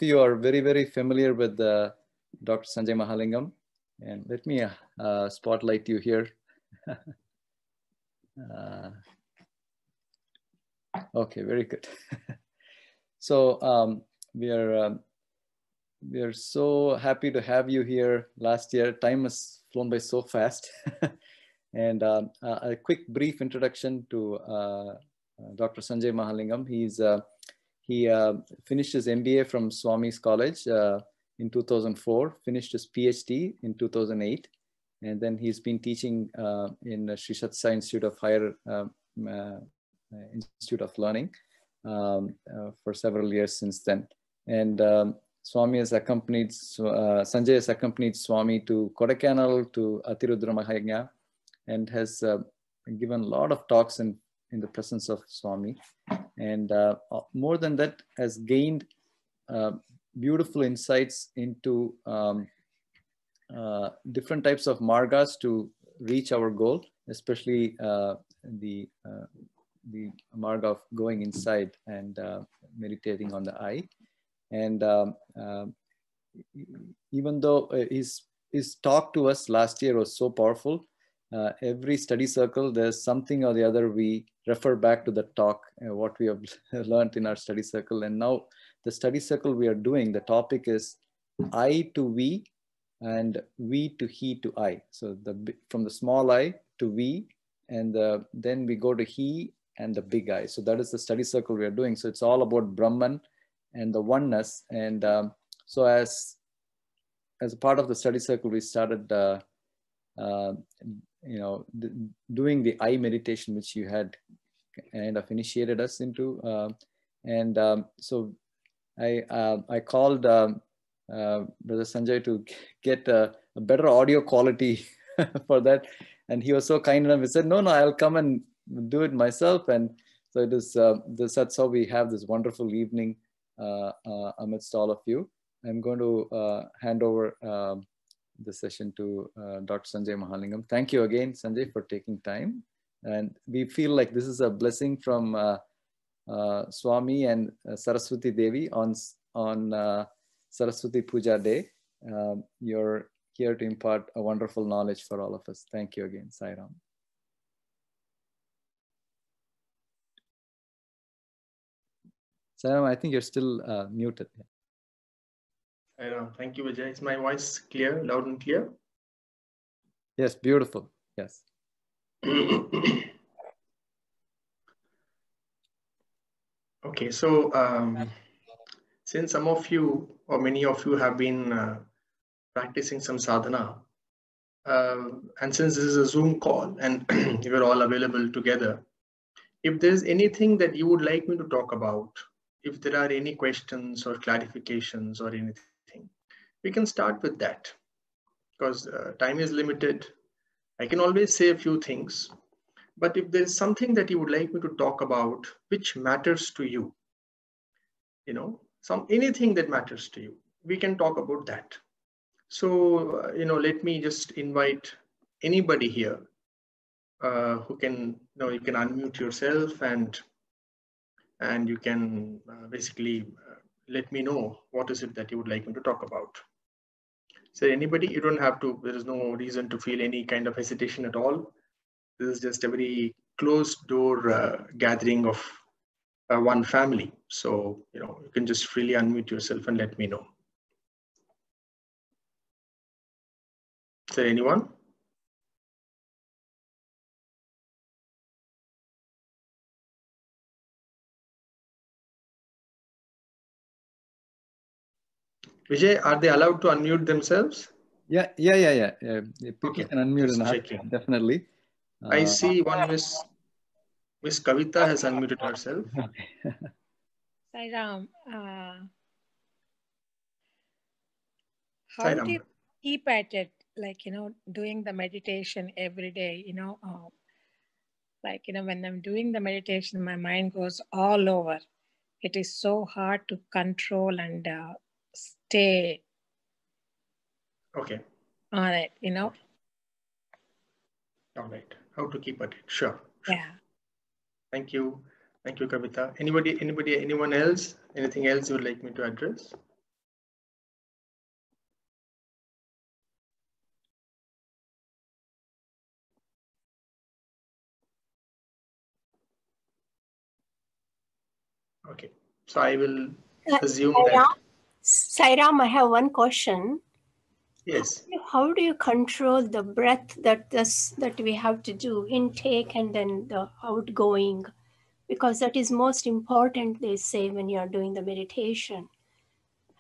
of you are very, very familiar with Dr. Sanjay Mahalingam. And let me spotlight you here. Okay, very good. So we are so happy to have you here. Last year, time has flown by so fast. And a quick brief introduction to Dr. Sanjay Mahalingam. He finished his MBA from Swami's College in 2004, finished his PhD in 2008, and then he's been teaching in Sri Satsa Institute of Higher Institute of Learning for several years since then. And Swami has accompanied, Sanjay has accompanied Swami to Kodaikanal, to Atirudra Mahayagna, and has given a lot of talks in the presence of Swami. And more than that, has gained beautiful insights into different types of margas to reach our goal, especially the marga of going inside and meditating on the I. And even though his talk to us last year was so powerful, every study circle, there's something or the other we refer back to the talk, what we have learned in our study circle. And now the study circle we are doing, the topic is I to we and we to he to I. So from the small I to we, and then we go to he and the big I. So that is the study circle we are doing. So it's all about Brahman and the oneness. And so as a part of the study circle, we started doing the I meditation, which you had kind of initiated us into. So I called Brother Sanjay to get a better audio quality for that. And he was so kind enough. He said, no, I'll come and do it myself. And so it is, that's how we have this wonderful evening amidst all of you. I'm going to hand over the session to Dr. Sanjay Mahalingam. Thank you again, Sanjay, for taking time. And we feel like this is a blessing from Swami and Saraswati Devi on Saraswati Puja Day. You're here to impart a wonderful knowledge for all of us. Thank you again, Sai Ram. Sai Ram, I think you're still muted. Thank you, Vijay. Is my voice clear, loud and clear? Yes, beautiful. Yes. Okay, so since some of you or many of you have been practicing some sadhana, and since this is a Zoom call and you're all available together, if there's anything that you would like me to talk about, if there are any questions or clarifications or anything, we can start with that, because time is limited. I can always say a few things, but if there's something that you would like me to talk about which matters to you, anything that matters to you, we can talk about that. So let me just invite anybody here who can, you can unmute yourself and you can basically let me know what is it that you would like me to talk about. So anybody, you don't have to, there is no reason to feel any kind of hesitation at all. This is just a very closed door gathering of one family. So, you can just freely unmute yourself and let me know. Is there anyone? Vijay, are they allowed to unmute themselves? Yeah. People can unmute and ask, definitely. I see one Miss Kavita has unmuted herself. Sai Ram, how do you keep at it? Like, doing the meditation every day, when I'm doing the meditation, my mind goes all over. It is so hard to control and stay on it, All right. How to keep at it? Sure. Yeah. Thank you, Kavita. Anyone else? Anything else you would like me to address? Okay. So I will assume that. Sairam, I have one question. Yes. How do you control the breath that we have to do, intake and then the outgoing? Because that is most important, they say, when you are doing the meditation.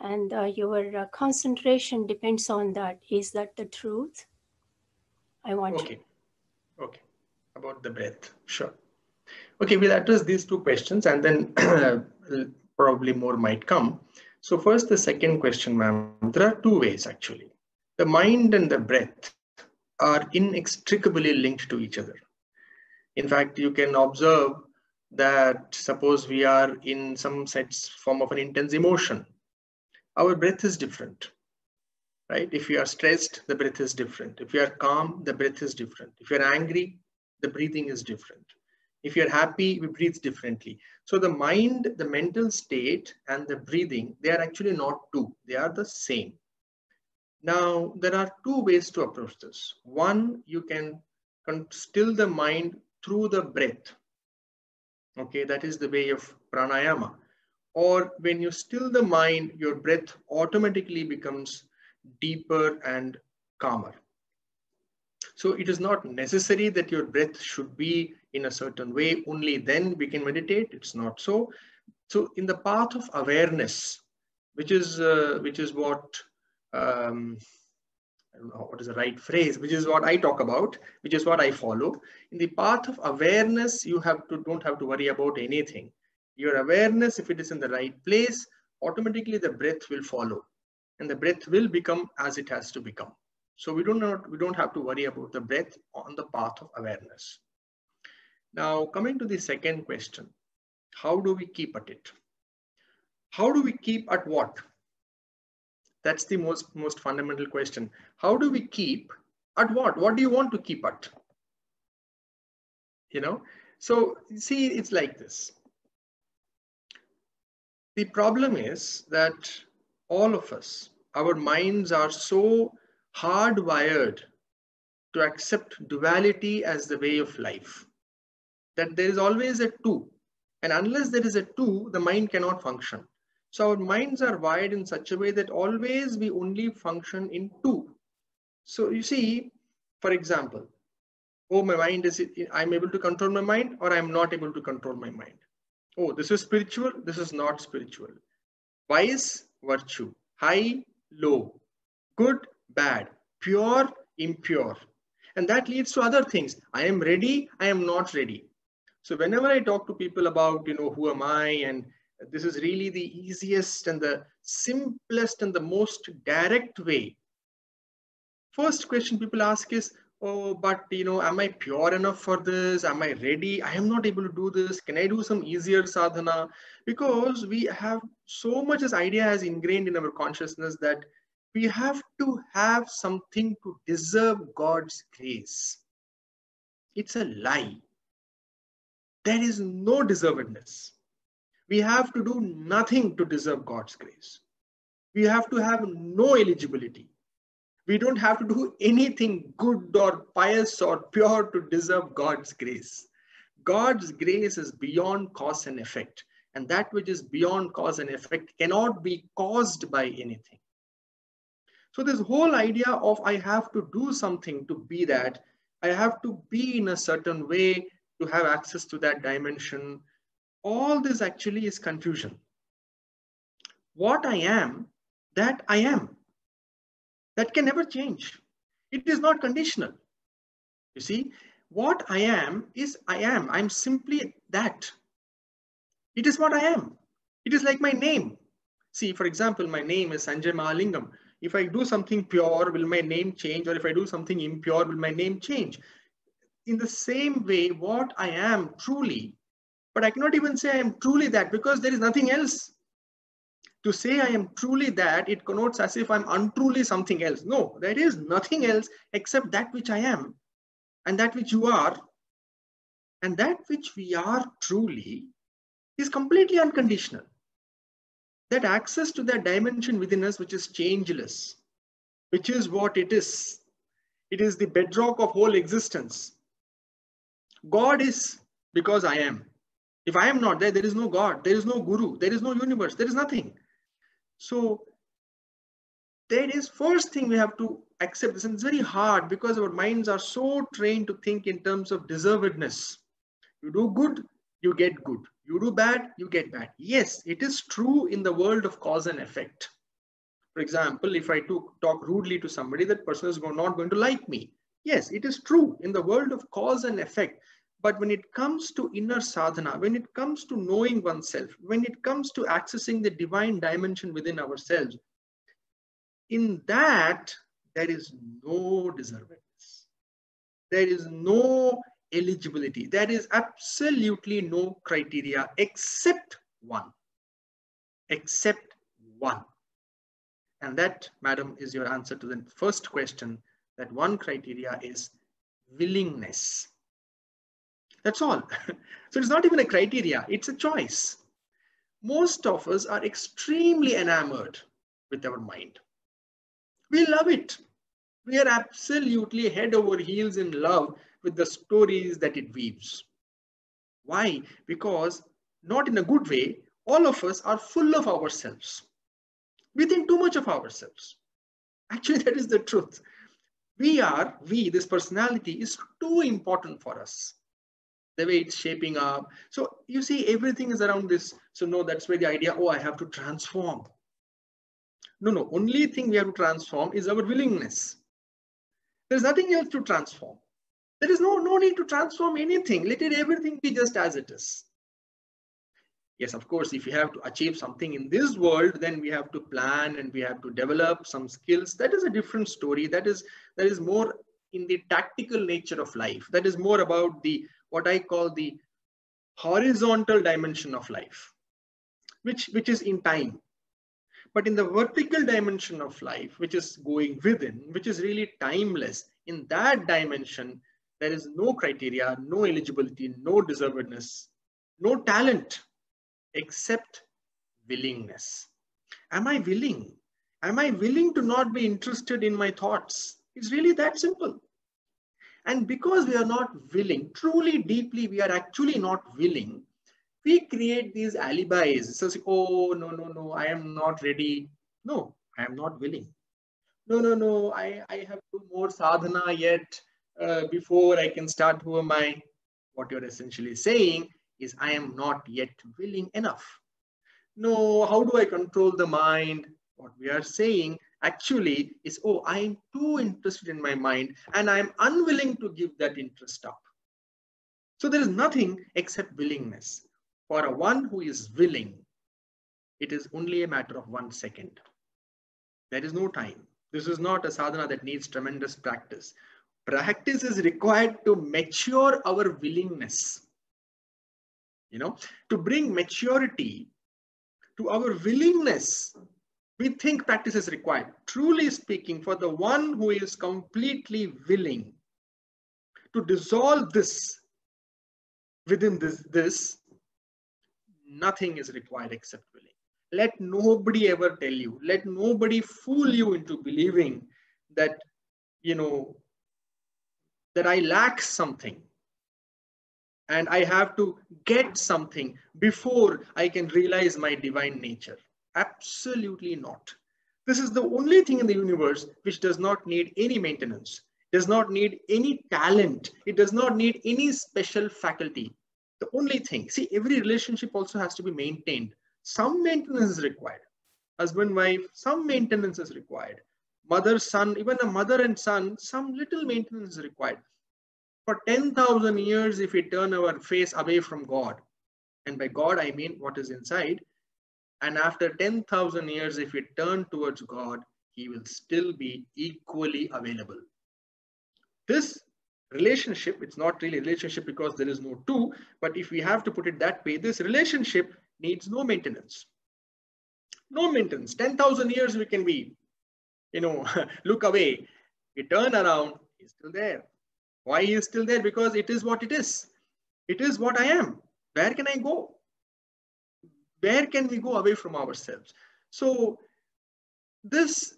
And your concentration depends on that. Is that the truth? I want Okay. Okay. About the breath. Sure. Okay, we'll address these two questions and then probably more might come. So first, the second question, ma'am. There are two ways actually. The mind and the breath are inextricably linked to each other. In fact, you can observe that suppose we are in some form of an intense emotion, our breath is different, right? If you are stressed, the breath is different. If you are calm, the breath is different. If you're angry, the breathing is different. If you're happy, we breathe differently. So the mind, the mental state and the breathing, they are actually not two, they are the same. Now, there are two ways to approach this. One, you can still the mind through the breath. Okay, that is the way of pranayama. Or when you still the mind, your breath automatically becomes deeper and calmer. So it is not necessary that your breath should be in a certain way, only then we can meditate. It's not so. So in the path of awareness, which is what, I don't know what is the right phrase, which is what I talk about, which is what I follow. In the path of awareness, you don't have to worry about anything. Your awareness, if it is in the right place, automatically the breath will follow and the breath will become as it has to become. So we don't have to worry about the breath on the path of awareness. Now, coming to the second question, how do we keep at it? How do we keep at what? That's the most fundamental question. How do we keep at what? What do you want to keep at? You know, so see, it's like this. The problem is that all of us, our minds are so hardwired to accept duality as the way of life, that there is always a two. And unless there is a two, the mind cannot function. So our minds are wired in such a way that always we only function in two. So you see, for example, oh, my mind is, I'm able to control my mind or I'm not able to control my mind. Oh, this is spiritual, this is not spiritual. Vice, virtue, high, low, good, bad, pure, impure. And that leads to other things. I am ready, I am not ready. So whenever I talk to people about, who am I, and this is really the easiest and the simplest and the most direct way. First question people ask is, oh, but am I pure enough for this? Am I ready? I am not able to do this. Can I do some easier sadhana? Because we have so much this idea has ingrained in our consciousness that we have to have something to deserve God's grace. It's a lie. There is no deservedness. We have to do nothing to deserve God's grace. We have to have no eligibility. We don't have to do anything good or pious or pure to deserve God's grace. God's grace is beyond cause and effect. And that which is beyond cause and effect cannot be caused by anything. So this whole idea of I have to do something to be that, I have to be in a certain way to have access to that dimension, all this actually is confusion. What I am, that I am. That can never change. It is not conditional. You see, what I am is I am. I'm simply that. It is what I am. It is like my name. See, for example, my name is Sanjay Mahalingam. If I do something pure, will my name change? Or if I do something impure, will my name change? In the same way, what I am truly, but I cannot even say I am truly that because there is nothing else. To say I am truly that, it connotes as if I'm untruly something else. No, there is nothing else except that which I am and that which you are. And that which we are truly is completely unconditional. That access to that dimension within us which is changeless, which is what it is. It is the bedrock of whole existence. God is because I am. If I am not there, there is no God, there is no Guru, there is no universe, there is nothing. So that is first thing we have to accept this, and it's very hard because our minds are so trained to think in terms of deservedness. You do good, you get good. You do bad, you get bad. Yes, it is true in the world of cause and effect. For example, if I talk rudely to somebody, that person is not going to like me. Yes, it is true in the world of cause and effect. But when it comes to inner sadhana, when it comes to knowing oneself, when it comes to accessing the divine dimension within ourselves, in that, there is no deservedness. There is no eligibility. There is absolutely no criteria except one. Except one. And that, madam, is your answer to the first question. That one criteria is willingness. That's all. So it's not even a criteria, it's a choice. Most of us are extremely enamored with our mind. We love it. We are absolutely head over heels in love with the stories that it weaves. Why? Because, not in a good way, all of us are full of ourselves. We think too much of ourselves. Actually, that is the truth. This personality is too important for us. The way it's shaping up. So you see, everything is around this. So no, that's where the idea, oh, I have to transform. No, only thing we have to transform is our willingness. There's nothing else to transform. There is no need to transform anything. Let everything be just as it is. Yes, of course, if you have to achieve something in this world, then we have to plan and we have to develop some skills. That is a different story. That is more in the tactical nature of life. That is more about what I call the horizontal dimension of life, which is in time. But in the vertical dimension of life, which is going within, which is really timeless, in that dimension, there is no criteria, no eligibility, no deservedness, no talent, except willingness. Am I willing? Am I willing to not be interested in my thoughts? It's really that simple. And because we are not willing, truly, deeply, we are actually not willing, we create these alibis. So, oh, no, I am not ready. No, I am not willing. No, I have to do more sadhana yet before I can start. Who am I? What you're essentially saying is, I am not yet willing enough. No, how do I control the mind? What we are saying actually is, oh, I am too interested in my mind and I am unwilling to give that interest up. So there is nothing except willingness. For a one who is willing, it is only a matter of 1 second. There is no time. This is not a sadhana that needs tremendous practice. Practice is required to mature our willingness. To bring maturity to our willingness, we think practice is required. Truly speaking, for the one who is completely willing to dissolve this within this, nothing is required except willing. Let nobody ever tell you, let nobody fool you into believing that, that I lack something and I have to get something before I can realize my divine nature. Absolutely not. This is the only thing in the universe which does not need any maintenance, does not need any talent. It does not need any special faculty. The only thing, see, every relationship also has to be maintained. Some maintenance is required. Husband, wife, some maintenance is required. Mother, son, even a mother and son, some little maintenance is required. For 10,000 years, if we turn our face away from God, and by God, I mean what is inside, and after 10,000 years, if we turn towards God, He will still be equally available. This relationship, it's not really a relationship because there is no two, but if we have to put it that way, this relationship needs no maintenance. No maintenance. 10,000 years we can be, look away. We turn around, He's still there. Why He is still there? Because it is what it is. It is what I am. Where can I go? Where can we go away from ourselves? So this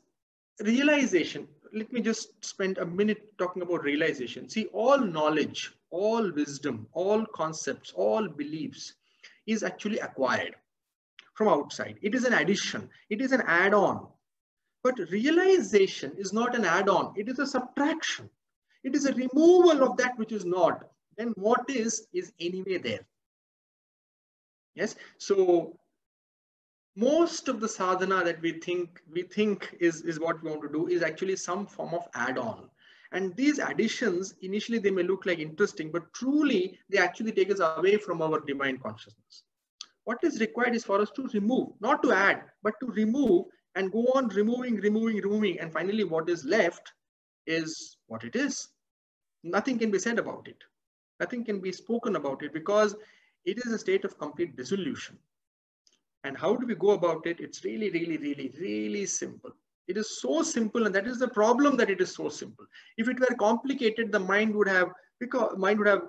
realization, let me just spend a minute talking about realization. See, all knowledge, all wisdom, all concepts, all beliefs, is actually acquired from outside. It is an addition. It is an add-on. But realization is not an add-on. It is a subtraction. It is a removal of that which is not. Then what is anyway there. Yes. So most of the sadhana that we think is what we want to do is actually some form of add-on. And these additions, initially they may look like interesting, but truly they actually take us away from our divine consciousness. What is required is for us to remove, not to add, but to remove and go on removing. And finally what is left is what it is. Nothing can be said about it. Nothing can be spoken about it because it is a state of complete dissolution. And how do we go about it? It's really simple. It is so simple, and that is the problem, that it is so simple. If it were complicated, the mind would have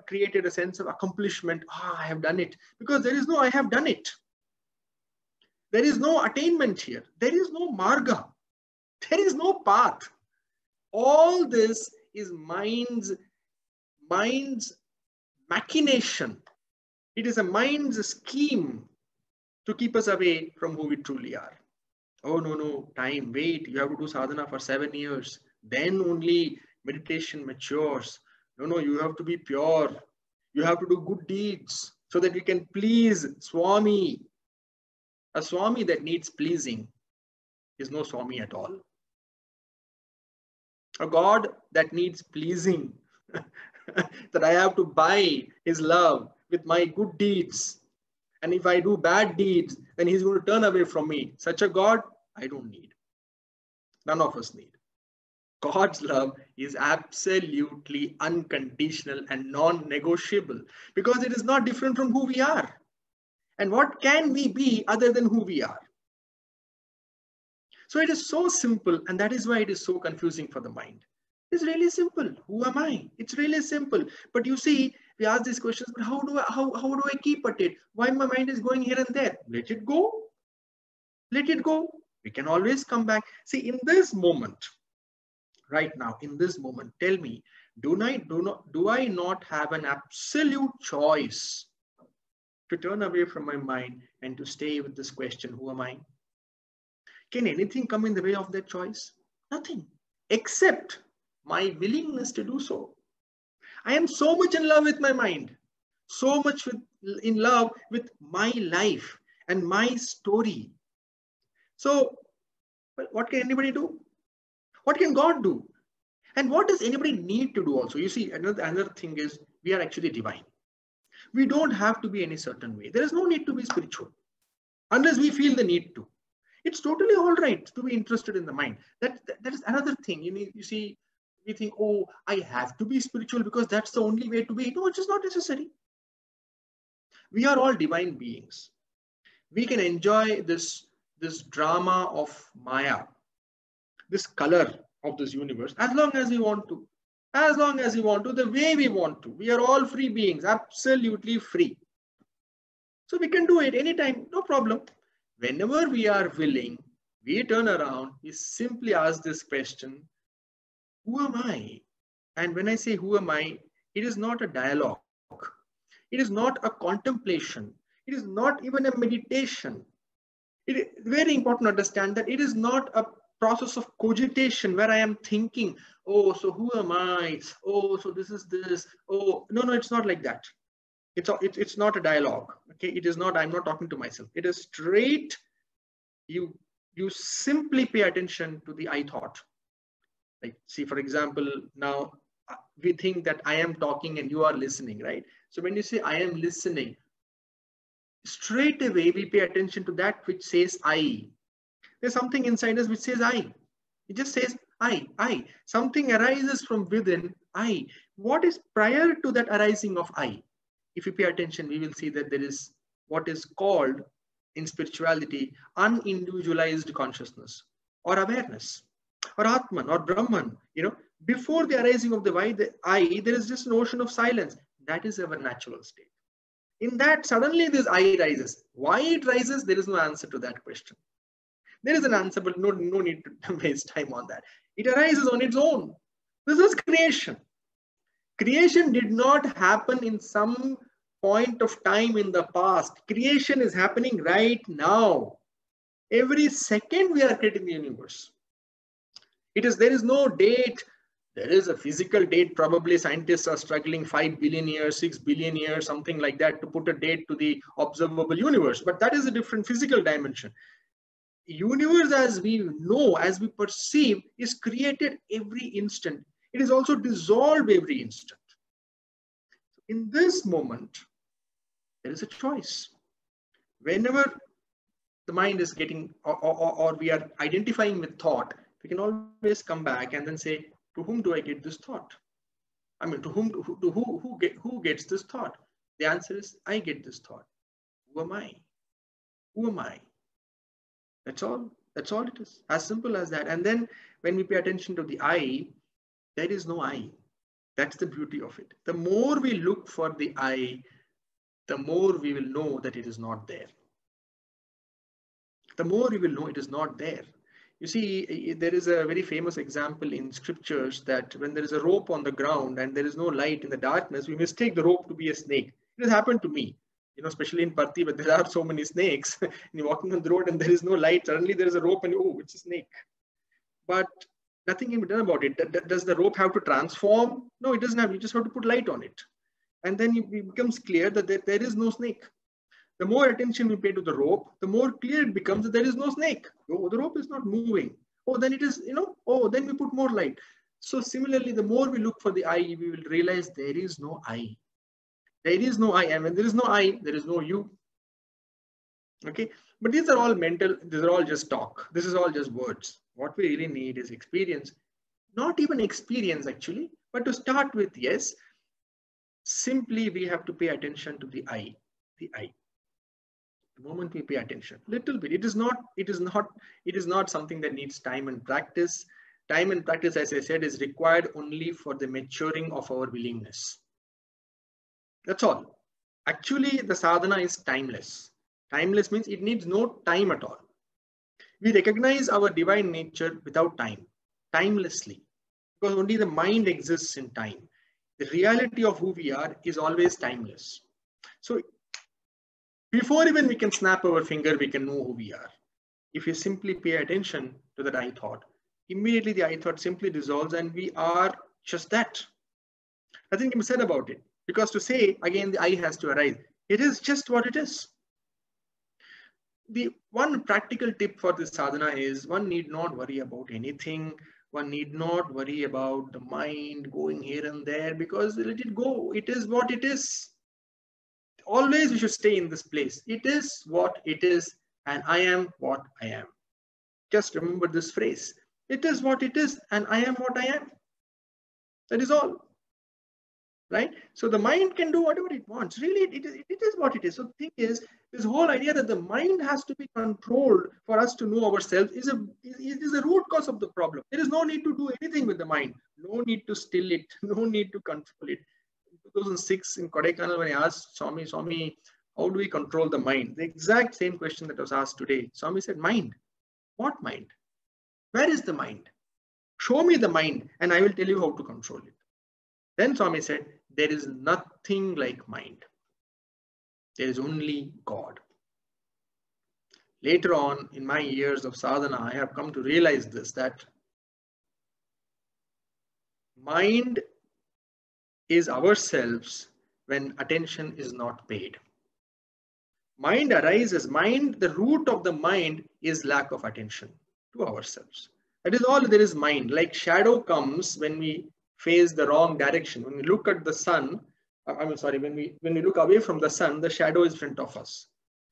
created a sense of accomplishment. I have done it. Because there is no I have done it. There is no attainment here. There is no marga. There is no path. All this is mind's machination. It is a mind's scheme to keep us away from who we truly are. Oh, no, time, wait, you have to do sadhana for 7 years. Then only meditation matures. No, you have to be pure. You have to do good deeds so that you can please Swami. A Swami that needs pleasing is no Swami at all. A God that needs pleasing, that I have to buy his love with my good deeds. And if I do bad deeds, then he's going to turn away from me. Such a God, I don't need. None of us need. God's love is absolutely unconditional and non-negotiable because it is not different from who we are. And what can we be other than who we are? So it is so simple, and that is why it is so confusing for the mind. It's really simple. Who am I? It's really simple. But you see, we ask these questions, but how do I keep at it? Why my mind is going here and there? Let it go. Let it go. We can always come back. See, in this moment, right now, in this moment, tell me, do I not have an absolute choice to turn away from my mind and to stay with this question, who am I? Can anything come in the way of that choice? Nothing, except my willingness to do so. I am so much in love with my mind, so much in love with my life and my story. So, well, what can anybody do? What can God do? And what does anybody need to do also? You see, another thing is we are actually divine. We don't have to be any certain way. There is no need to be spiritual unless we feel the need to. It's totally all right to be interested in the mind. That is another thing. You see, we think, oh, I have to be spiritual because that's the only way to be. No, it's just not necessary. We are all divine beings. We can enjoy this drama of Maya, this color of this universe, as long as we want to. As long as we want to, the way we want to. We are all free beings, absolutely free. So we can do it anytime, no problem. Whenever we are willing, we turn around, we simply ask this question, who am I? And when I say who am I, it is not a dialogue. It is not a contemplation. It is not even a meditation. It is very important to understand that it is not a process of cogitation where I am thinking, oh, so who am I? Oh, so this is this. Oh, no, it's not like that. It's not a dialogue. Okay, it is not. I'm not talking to myself. It is straight. You simply pay attention to the I thought. Like, see, for example, now we think that I am talking and you are listening, right? So when you say I am listening, straight away we pay attention to that which says I. There's something inside us which says I. It just says I. Something arises from within I. What is prior to that arising of I? If you pay attention, we will see that there is what is called in spirituality unindividualized consciousness or awareness or Atman or Brahman. Before the arising of the I, there is just an ocean of silence. That is our natural state. In that, suddenly this I rises. Why it rises, there is no answer to that question. There is an answer, but no need to waste time on that. It arises on its own. This is creation. Creation did not happen in some point of time in the past. Creation is happening right now. Every second we are creating the universe. There is no date. There is a physical date. Probably scientists are struggling 5 billion years, 6 billion years, something like that, to put a date to the observable universe. But that is a different physical dimension. Universe, as we know, as we perceive, is created every instant. It is also dissolved every instant. In this moment, there is a choice. Whenever the mind is getting, or we are identifying with thought, we can always come back and then say, to whom do I get this thought? I mean, who gets this thought? The answer is, I get this thought. Who am I? Who am I? That's all. That's all it is. As simple as that. And then when we pay attention to the I, there is no I. That's the beauty of it. The more we look for the I, the more we will know that it is not there. The more we will know it is not there. You see, there is a very famous example in scriptures that when there is a rope on the ground and there is no light in the darkness, we mistake the rope to be a snake. It has happened to me, especially in Parthi, but there are so many snakes. And you're walking on the road and there is no light. Suddenly there is a rope and, oh, it's a snake. But nothing can be done about it. Does the rope have to transform? No, it doesn't have. You just have to put light on it. And then it becomes clear that there is no snake. The more attention we pay to the rope, the more clear it becomes that there is no snake. Oh, the rope is not moving. Oh, then it is, oh, then we put more light. So similarly, the more we look for the I, we will realize there is no I. There is no I. And when there is no I, there is no you. Okay. But these are all mental. These are all just talk. This is all just words. What we really need is experience. Not even experience actually, but to start with, yes, simply we have to pay attention to the I. The I. The moment we pay attention, little bit, it is not something that needs time and practice. Time and practice, as I said, is required only for the maturing of our willingness. That's all. Actually, the sadhana is timeless. Timeless means it needs no time at all. We recognize our divine nature without time, timelessly, because only the mind exists in time. The reality of who we are is always timeless. So before even we can snap our finger, we can know who we are. If you simply pay attention to that I thought, immediately the I thought simply dissolves and we are just that. Nothing can be said about it. Because to say, again, the I has to arise. It is just what it is. The one practical tip for this sadhana is one need not worry about anything. One need not worry about the mind going here and there because let it go. It is what it is. Always we should stay in this place. It is what it is and I am what I am. Just remember this phrase. It is what it is and I am what I am. That is all. Right? So the mind can do whatever it wants. Really, it is what it is. So the thing is, this whole idea that the mind has to be controlled for us to know ourselves is a root cause of the problem. There is no need to do anything with the mind. No need to still it. No need to control it. 2006 in Kodaikanal, when I asked Swami, how do we control the mind? The exact same question that was asked today. Swami said, mind. What mind? Where is the mind? Show me the mind and I will tell you how to control it. Then Swami said, there is nothing like mind. There is only God. Later on in my years of sadhana, I have come to realize this, that mind is ourselves when attention is not paid. Mind arises, the root of the mind is lack of attention to ourselves. That is all there is mind. Like shadow comes when we face the wrong direction. When we look at the sun, when we look away from the sun, the shadow is in front of us.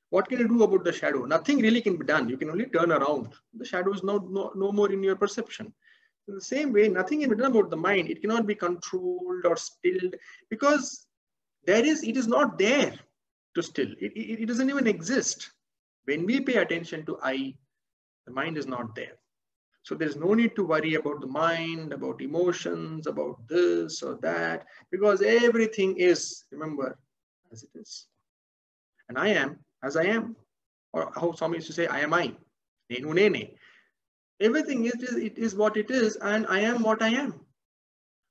What can you do about the shadow? Nothing really can be done. You can only turn around. The shadow is no more in your perception. In the same way, nothing can be done about the mind. It cannot be controlled or stilled because it is not there to still. It doesn't even exist. When we pay attention to I, the mind is not there. So there's no need to worry about the mind, about emotions, about this or that, because everything is, remember, as it is. And I am as I am. Or how Swami used to say, I am I. Nenu nene. Everything is what it is, and I am what I am.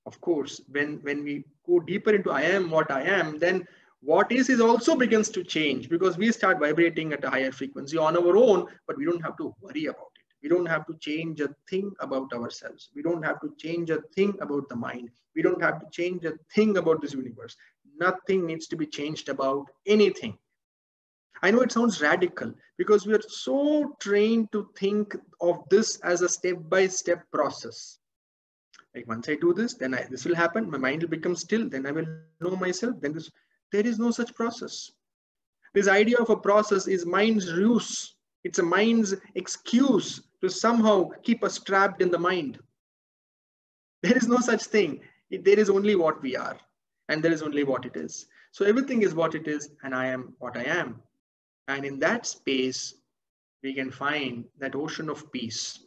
Of course, when we go deeper into I am what I am, then What is also begins to change because we start vibrating at a higher frequency on our own, but we don't have to worry about it. We don't have to change a thing about ourselves. We don't have to change a thing about the mind. We don't have to change a thing about this universe. Nothing needs to be changed about anything. I know it sounds radical because we are so trained to think of this as a step-by-step process. Like once I do this, then this will happen. My mind will become still. Then I will know myself. Then there is no such process. This idea of a process is mind's ruse. It's a mind's excuse to somehow keep us trapped in the mind. There is no such thing. There is only what we are, and there is only what it is. So everything is what it is, and I am what I am. And in that space, we can find that ocean of peace,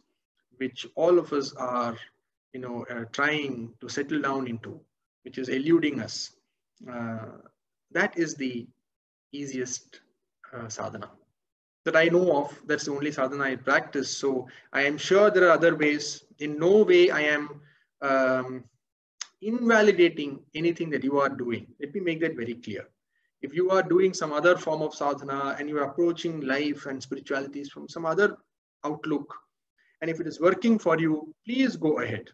which all of us are, trying to settle down into, which is eluding us. That is the easiest sadhana that I know of. That's the only sadhana I practice. So I am sure there are other ways. In no way I am invalidating anything that you are doing. Let me make that very clear. If you are doing some other form of sadhana and you are approaching life and spiritualities from some other outlook, and if it is working for you, please go ahead.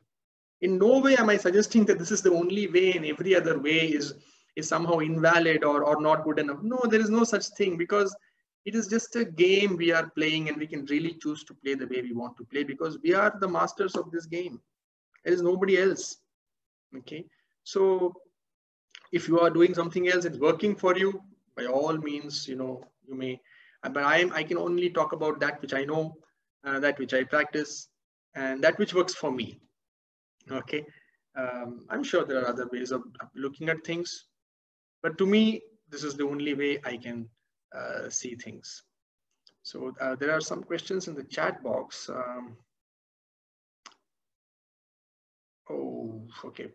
In no way am I suggesting that this is the only way and every other way is somehow invalid or not good enough. No, there is no such thing, because it is just a game we are playing, and we can really choose to play the way we want to play because we are the masters of this game. There is nobody else. Okay. So if you are doing something else, it's working for you, by all means, you may, but I can only talk about that which I know, that which I practice, and that which works for me. Okay. I'm sure there are other ways of looking at things, but to me, this is the only way I can see things. So there are some questions in the chat box. Oh, okay.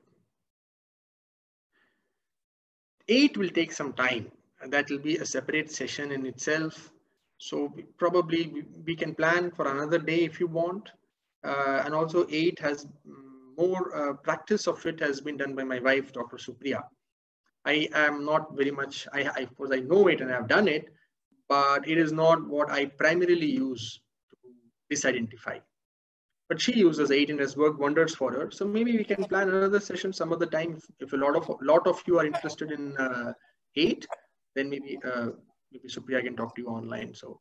8 will take some time, and that will be a separate session in itself. So probably we can plan for another day if you want. And also 8 has more practice of it has been done by my wife, Dr. Supriya. I am not very much, of course I know it and I've done it, but it is not what I primarily use to disidentify. But she uses 8 and has worked wonders for her. So maybe we can plan another session some other time. If a lot of you are interested in 8, then maybe Supriya can talk to you online. So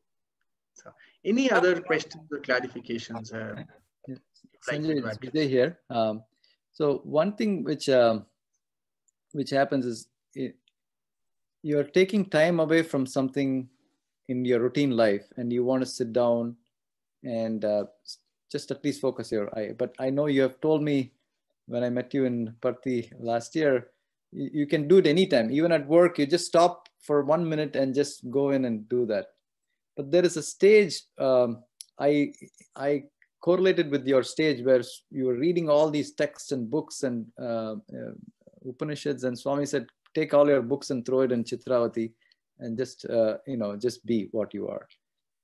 any other questions or clarifications? Sanjay, it's Vijay here. So one thing which happens is you're taking time away from something in your routine life, and you want to sit down and just at least focus your eye. But I know you have told me when I met you in Parthi last year, you can do it anytime, even at work. You just stop for 1 minute and just go in and do that. But there is a stage, I correlated with your stage where you were reading all these texts and books and Upanishads, and Swami said, take all your books and throw it in Chitravati and just, just be what you are.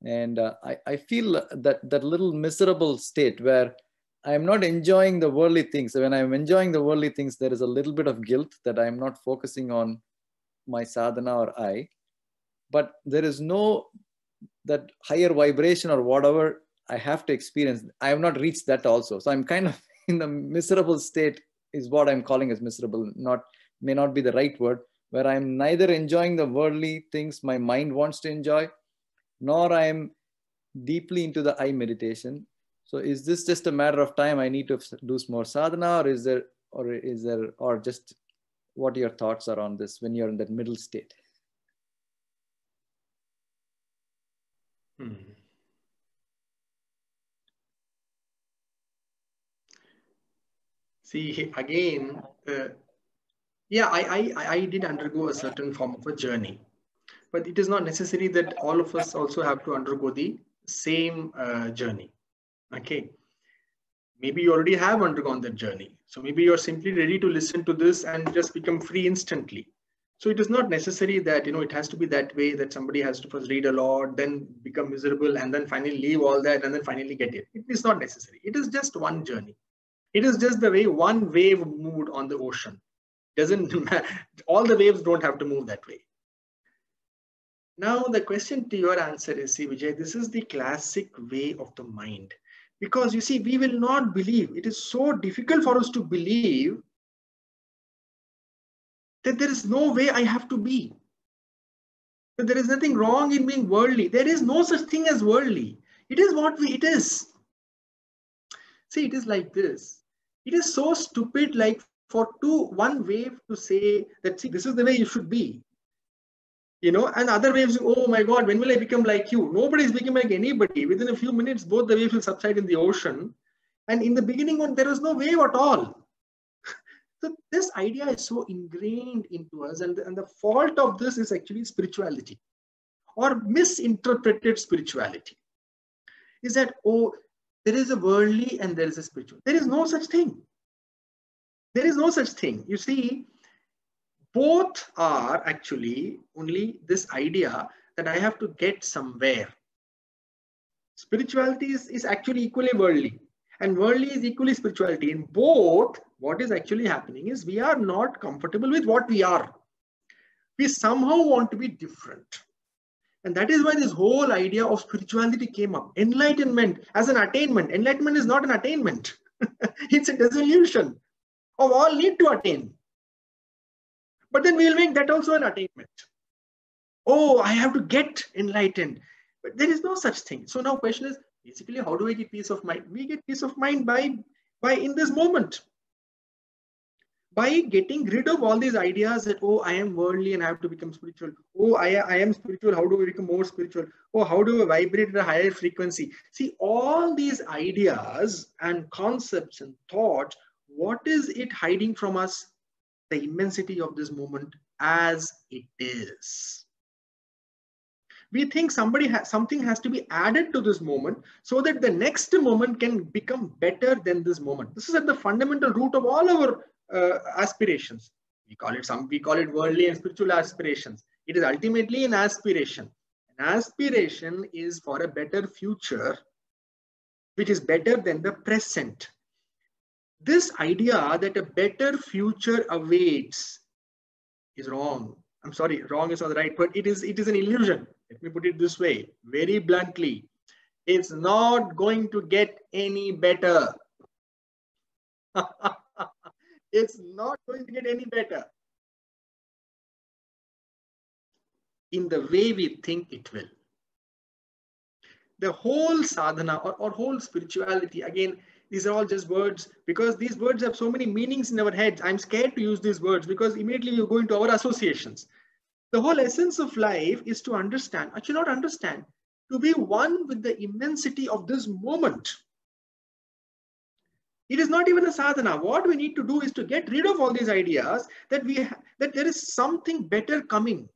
And I feel that little miserable state where I'm not enjoying the worldly things. When I'm enjoying the worldly things, there is a little bit of guilt that I'm not focusing on my sadhana or I. But there is no that higher vibration or whatever I have to experience. I have not reached that also. So I'm kind of in the miserable state, is what I'm calling as miserable. May not be the right word, where I'm neither enjoying the worldly things my mind wants to enjoy, nor I am deeply into the eye meditation. So is this just a matter of time? I need to do more sadhana, or just what your thoughts are on this when you're in that middle state? See, again, yeah, I did undergo a certain form of a journey, but it is not necessary that all of us also have to undergo the same journey. Okay. Maybe you already have undergone that journey. So maybe you're simply ready to listen to this and just become free instantly. So it is not necessary that, it has to be that way, that somebody has to first read a lot, then become miserable, and then finally leave all that, and then finally get it. It is not necessary. It is just one journey. It is just the way one wave moved on the ocean. Doesn't matter. All the waves don't have to move that way. Now the question to your answer is, see Vijay, this is the classic way of the mind. Because you see, we will not believe. It is so difficult for us to believe that there is no way I have to be. That there is nothing wrong in being worldly. There is no such thing as worldly. It is what it is. See, it is like this. It is so stupid, like for one wave to say that, see, this is the way you should be. And other waves, oh my God, when will I become like you? Nobody is becoming like anybody. Within a few minutes, both the waves will subside in the ocean. And in the beginning, there was no wave at all. So this idea is so ingrained into us. And the fault of this is actually spirituality or misinterpreted spirituality. Is that, oh, there is a worldly and there is a spiritual. There is no such thing. There is no such thing. You see, both are actually only this idea that I have to get somewhere. Spirituality is actually equally worldly, and worldly is equally spirituality. In both, what is actually happening is we are not comfortable with what we are. We somehow want to be different. And that is why this whole idea of spirituality came up. Enlightenment as an attainment. Enlightenment is not an attainment. It's a dissolution of all need to attain. But then we'll make that also an attainment. Oh, I have to get enlightened. But there is no such thing. So now question is, basically, how do I get peace of mind? We get peace of mind by in this moment. By getting rid of all these ideas that, oh, I am worldly and I have to become spiritual. Oh, I am spiritual. How do I become more spiritual? Oh, how do I vibrate at a higher frequency? See, all these ideas and concepts and thoughts, what is it hiding from us? The immensity of this moment as it is. We think something has to be added to this moment so that the next moment can become better than this moment. This is at the fundamental root of all our aspirations. We call it worldly and spiritual aspirations. It is ultimately an aspiration. An aspiration is for a better future, which is better than the present. This idea that a better future awaits is wrong. I'm sorry, wrong is not right, but it is an illusion. Let me put it this way, very bluntly. It's not going to get any better. It's not going to get any better in the way we think it will. The whole sadhana or whole spirituality, again, these are all just words, because these words have so many meanings in our heads. I'm scared to use these words because immediately you go into our associations. The whole essence of life is to understand, actually not understand, to be one with the immensity of this moment. It is not even a sadhana. What we need to do is to get rid of all these ideas that that there is something better coming,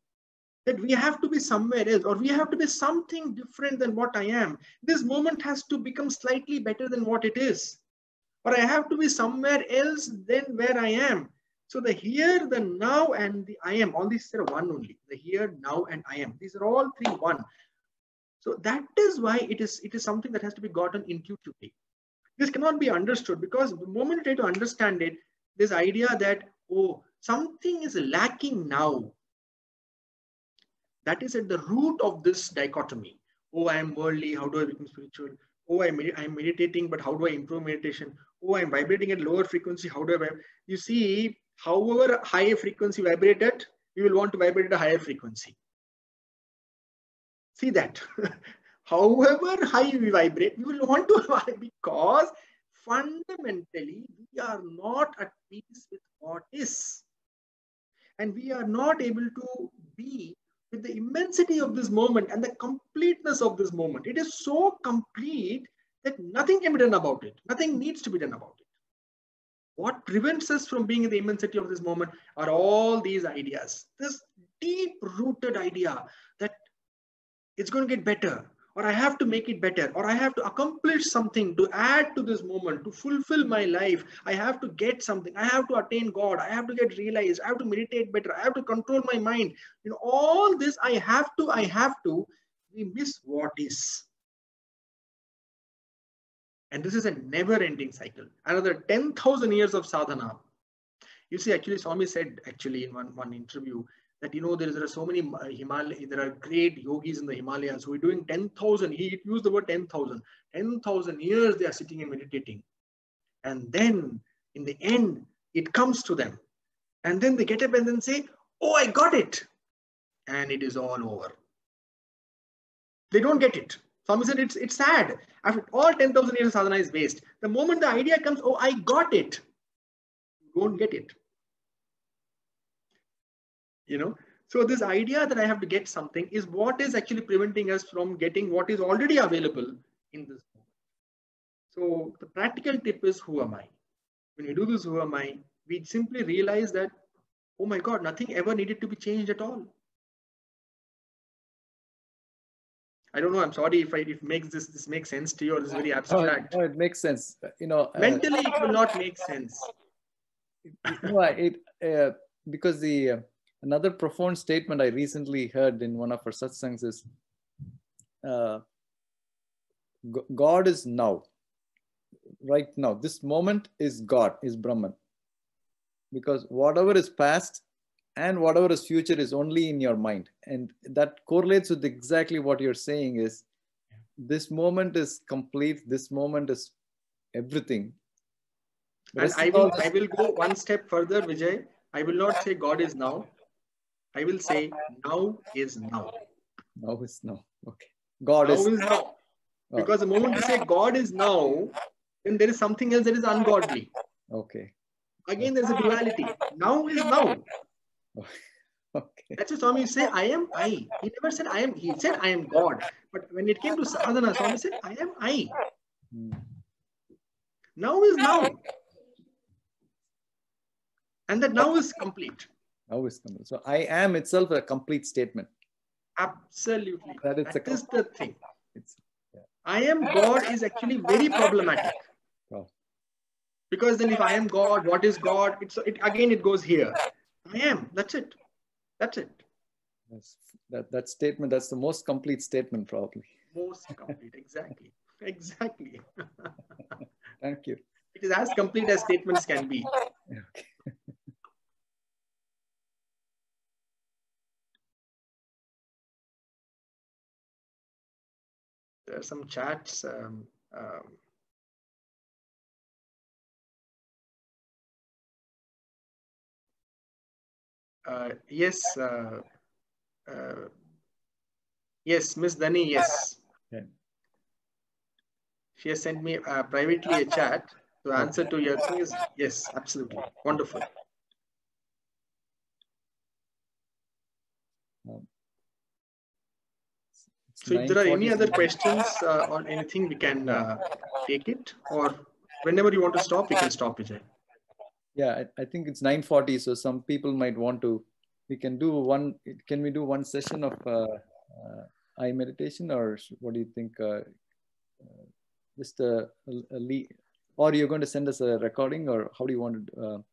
that we have to be somewhere else, or we have to be something different than what I am. This moment has to become slightly better than what it is, or I have to be somewhere else than where I am. So the here, the now, and the I am, all these are one only. The here, now, and I am. These are all three one. So that is why it is something that has to be gotten intuitively. This cannot be understood, because the moment you try to understand it, this idea that, oh, something is lacking now, that is at the root of this dichotomy. Oh, I am worldly, how do I become spiritual? Oh, I'm meditating, but how do I improve meditation? Oh, I'm vibrating at lower frequency, how do I vibrate? You see, however high frequency vibrate at, you will want to vibrate at a higher frequency. See that? However high we vibrate, we will want to vibrate, because fundamentally we are not at peace with what is. And we are not able to be with the immensity of this moment and the completeness of this moment. It is so complete that nothing can be done about it. Nothing needs to be done about it. What prevents us from being in the immensity of this moment are all these ideas. This deep-rooted idea that it's going to get better, or I have to make it better, or I have to accomplish something to add to this moment, to fulfill my life. I have to get something. I have to attain God. I have to get realized. I have to meditate better. I have to control my mind. You know, all this I have to, we miss what is. And this is a never-ending cycle. Another 10,000 years of sadhana. You see, actually, Swami said, actually, in one interview, that, there are so many there are great yogis in the Himalayas who are doing 10,000, he used the word 10,000, 10,000 years they are sitting and meditating. And then in the end, it comes to them. And then they get up and then say, oh, I got it. And it is all over. They don't get it. Swami said it's sad. After all 10,000 years of sadhana is waste. The moment the idea comes, oh, I got it, you don't get it. So this idea that I have to get something is what is actually preventing us from getting what is already available in this moment. So the practical tip is, who am I? When we do this, who am I, we simply realize that, oh my God, nothing ever needed to be changed at all. I don't know. I'm sorry if this makes sense to you, or this is very abstract. No, it makes sense. Mentally, it will not make sense. Because another profound statement I recently heard in one of our satsangs is, God is now. Right now, this moment is God, is Brahman. Because whatever is past and whatever is future is only in your mind. And that correlates with exactly what you're saying is, this moment is complete, this moment is everything. And I will go one step further, Vijay. I will not say God is now. I will say now is now. Now is now. Okay. God is now. Because the moment you say God is now, then there is something else that is ungodly. Okay. Again, there's a duality. Now is now. Okay. That's what Swami say, I am I. He never said I am, he said I am God. But when it came to sadhana, Swami said, I am I. Now is now. And that now is complete. Now is complete. So I am itself a complete statement. Absolutely. That is the thing. Yeah. I am God is actually very problematic. Oh. Because then if I am God, what is God? It goes here. I am. That's it. That's it. That statement, that's the most complete statement, probably. Most complete. Exactly. Exactly. Thank you. It is as complete as statements can be. Okay. There are some chats. Yes. Yes, Miss Dani, yes. Okay. She has sent me privately a chat to answer to your things. Yes, absolutely. Wonderful. So if there are any other questions or anything, we can take it, or whenever you want to stop, we can stop, Vijay. Yeah, I think it's 9:40, so some people might want to, can we do one session of eye meditation, or what do you think? Just a lead, or you're going to send us a recording, or how do you want to?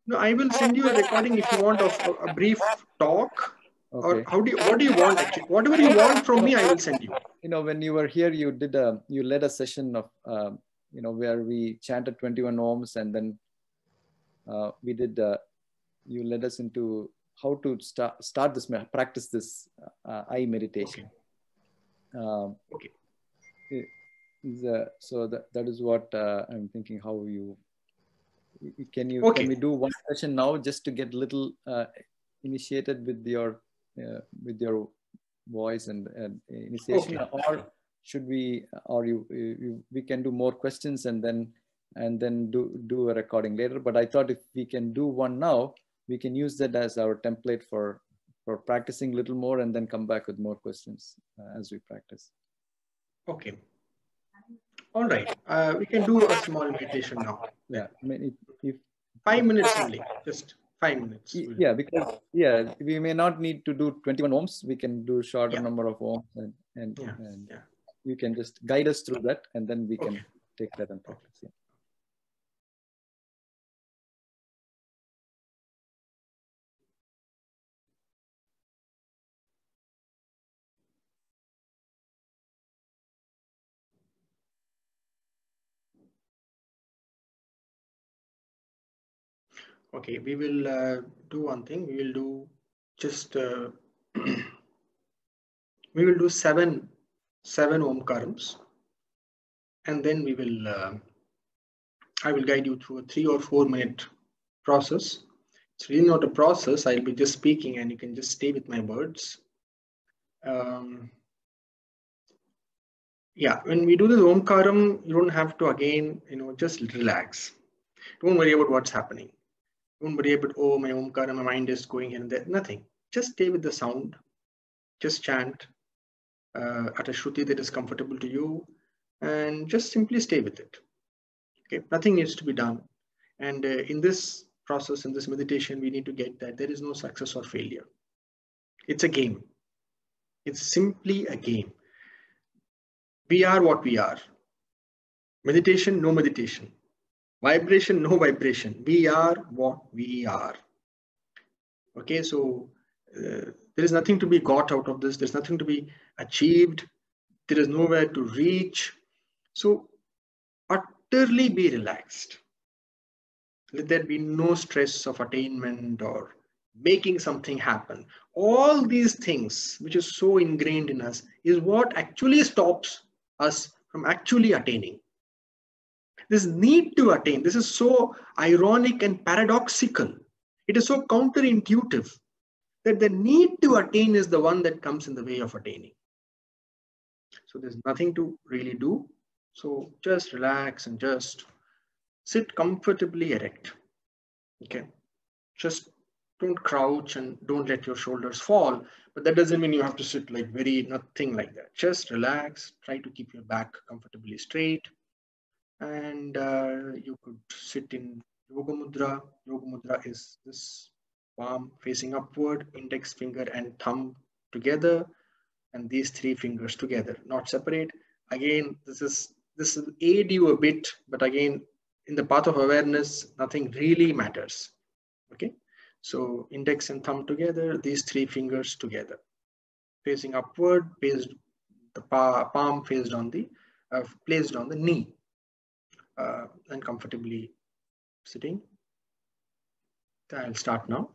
No, I will send you a recording if you want of a brief talk. Okay. Or what do you want actually? Whatever you want from me, I will send you. When you were here, you led a session of, where we chanted 21 ohms, and then we did, you led us into how to practice this eye meditation. Okay. So that is what I'm thinking. How can we do one session now, just to get a little initiated with your voice and initiation, or should we, or we can do more questions and then do a recording later? But I thought if we can do one now, we can use that as our template for practicing a little more, and then come back with more questions as we practice. Okay. All right. We can do a small meditation now. Yeah. I mean, if 5 minutes only, just 5 minutes. Yeah, because we may not need to do 21 ohms. We can do shorter number of ohms, and you can just guide us through that, and then we can take that and practice. Yeah. Okay, we will do one thing. We will do just we will do seven Omkarams, and then we will I will guide you through a 3 or 4 minute process. It's really not a process. I'll be just speaking and you can just stay with my words. Yeah, when we do this Omkaram, you don't have to again, just relax. Don't worry about what's happening. Don't worry about, oh, my Omkaram, my mind is going here and there. Nothing. Just stay with the sound. Just chant at a Shruti that is comfortable to you, and just simply stay with it. Okay, nothing needs to be done. And in this process, in this meditation, we need to get that there is no success or failure. It's a game. It's simply a game. We are what we are. Meditation, no meditation. Vibration, no vibration. We are what we are. Okay, so there is nothing to be got out of this. There's nothing to be achieved. There is nowhere to reach. So utterly be relaxed. Let there be no stress of attainment or making something happen. All these things, which is so ingrained in us, is what actually stops us from actually attaining. This need to attain, this is so ironic and paradoxical. It is so counterintuitive that the need to attain is the one that comes in the way of attaining. So there's nothing to really do. So just relax and just sit comfortably erect. Okay, just don't crouch and don't let your shoulders fall, but that doesn't mean you have to sit like nothing like that. Just relax, try to keep your back comfortably straight, and you could sit in Yoga Mudra. Yoga Mudra is this palm facing upward, index finger and thumb together, and these 3 fingers together, not separate. Again, this will aid you a bit, but again, in the path of awareness, nothing really matters. Okay, so index and thumb together, these 3 fingers together, facing upward, the palm placed on the knee, and comfortably sitting. I'll start now.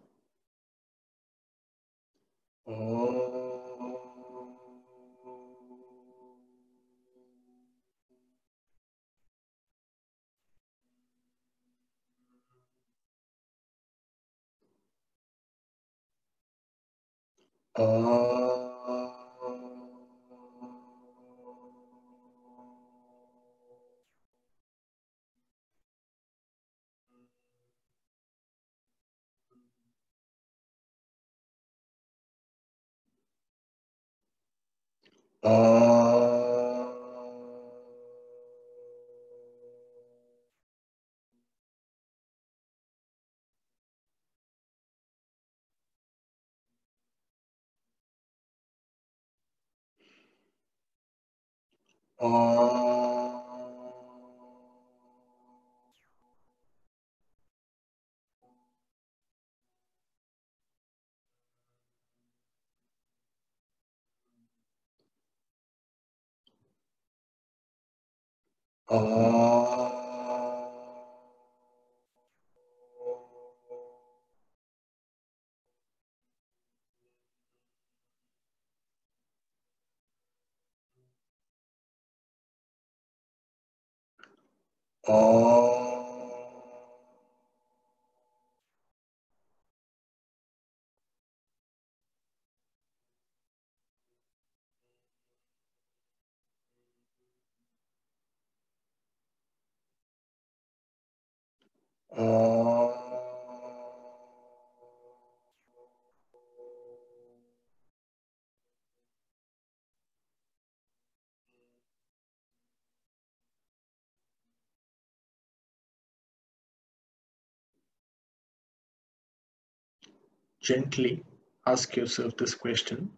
Gently ask yourself this question: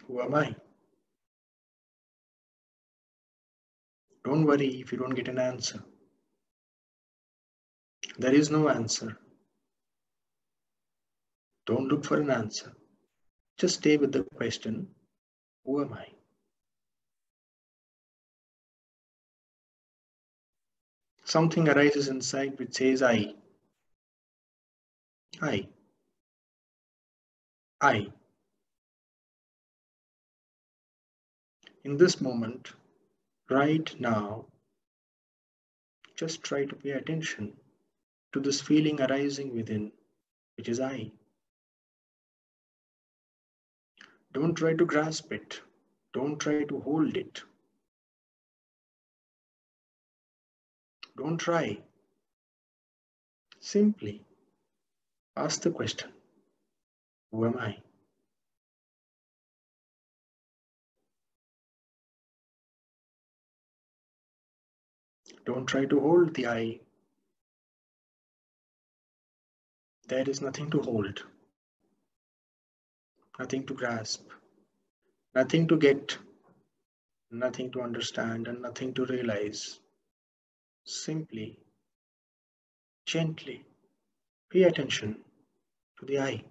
who am I? Don't worry if you don't get an answer. There is no answer. Don't look for an answer. Just stay with the question, who am I? Something arises inside which says I. I. In this moment, right now, just try to pay attention to this feeling arising within, which is I. Don't try to grasp it. Don't try to hold it. Don't try. Simply ask the question, who am I? Don't try to hold the I. There is nothing to hold, nothing to grasp, nothing to get, nothing to understand, and nothing to realize. Simply, gently pay attention to the I.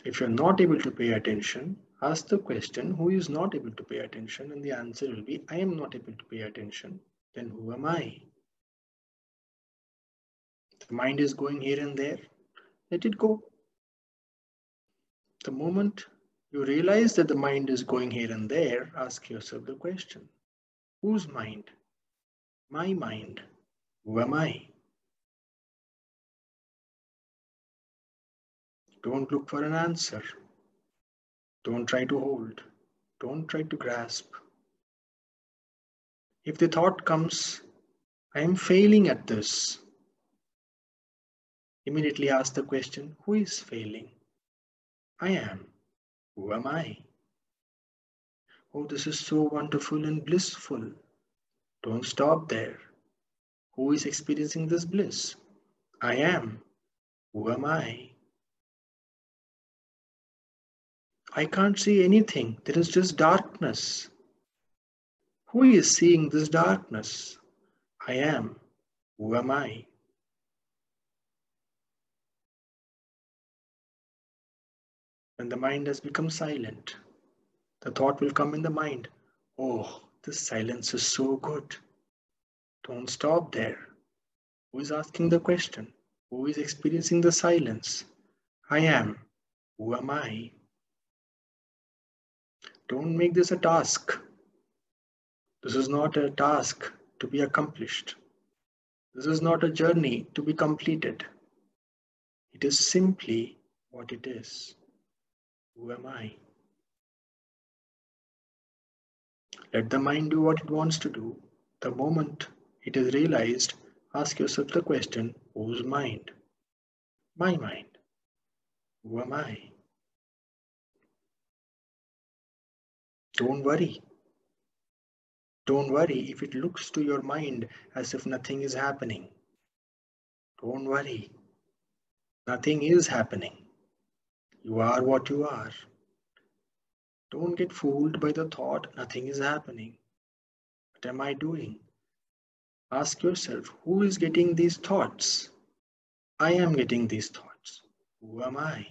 If you're not able to pay attention, ask the question, who is not able to pay attention? And the answer will be, I am not able to pay attention. Then who am I? The mind is going here and there. Let it go. The moment you realize that the mind is going here and there, ask yourself the question, whose mind? My mind. Who am I? Don't look for an answer. Don't try to hold. Don't try to grasp. If the thought comes, I am failing at this, immediately ask the question, who is failing? I am. Who am I? Oh, this is so wonderful and blissful. Don't stop there. Who is experiencing this bliss? I am. Who am I? I can't see anything. There is just darkness. Who is seeing this darkness? I am. Who am I? When the mind has become silent, the thought will come in the mind. Oh, this silence is so good. Don't stop there. Who is asking the question? Who is experiencing the silence? I am. Who am I? Don't make this a task. This is not a task to be accomplished. This is not a journey to be completed. It is simply what it is. Who am I? Let the mind do what it wants to do. The moment it is realized, ask yourself the question, whose mind? My mind. Who am I? Don't worry. Don't worry if it looks to your mind as if nothing is happening. Don't worry. Nothing is happening. You are what you are. Don't get fooled by the thought, nothing is happening. What am I doing? Ask yourself, who is getting these thoughts? I am getting these thoughts. Who am I?